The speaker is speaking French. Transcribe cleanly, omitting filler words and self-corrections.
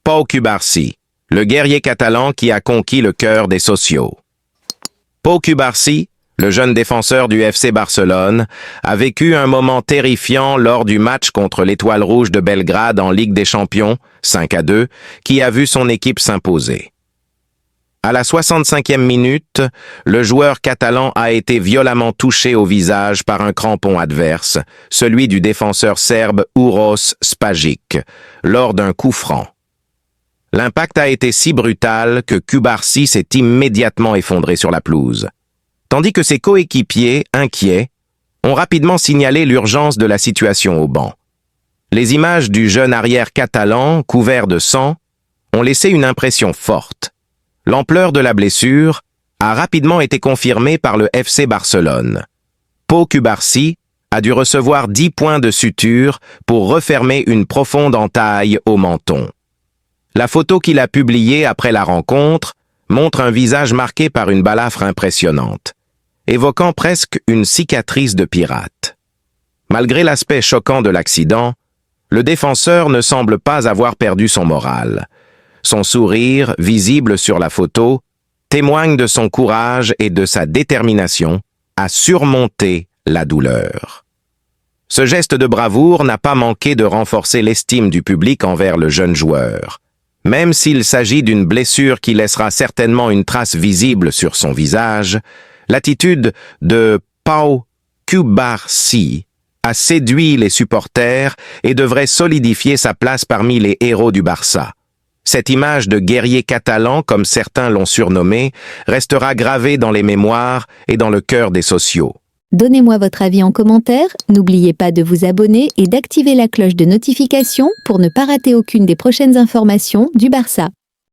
Pau Cubarsí, le guerrier catalan qui a conquis le cœur des sociaux. Pau Cubarsí, le jeune défenseur du FC Barcelone, a vécu un moment terrifiant lors du match contre l'Étoile Rouge de Belgrade en Ligue des Champions, 5-2, qui a vu son équipe s'imposer. À la 65e minute, le joueur catalan a été violemment touché au visage par un crampon adverse, celui du défenseur serbe Uroš Spajić, lors d'un coup franc. L'impact a été si brutal que Cubarsí s'est immédiatement effondré sur la pelouse, tandis que ses coéquipiers, inquiets, ont rapidement signalé l'urgence de la situation au banc. Les images du jeune arrière catalan, couvert de sang, ont laissé une impression forte. L'ampleur de la blessure a rapidement été confirmée par le FC Barcelone. Pau Cubarsí a dû recevoir 10 points de suture pour refermer une profonde entaille au menton. La photo qu'il a publiée après la rencontre montre un visage marqué par une balafre impressionnante, évoquant presque une cicatrice de pirate. Malgré l'aspect choquant de l'accident, le défenseur ne semble pas avoir perdu son moral. Son sourire, visible sur la photo, témoigne de son courage et de sa détermination à surmonter la douleur. Ce geste de bravoure n'a pas manqué de renforcer l'estime du public envers le jeune joueur. Même s'il s'agit d'une blessure qui laissera certainement une trace visible sur son visage, l'attitude de Pau Cubarsí a séduit les supporters et devrait solidifier sa place parmi les héros du Barça. Cette image de guerrier catalan, comme certains l'ont surnommé, restera gravée dans les mémoires et dans le cœur des sociaux. Donnez-moi votre avis en commentaire, n'oubliez pas de vous abonner et d'activer la cloche de notification pour ne pas rater aucune des prochaines informations du Barça.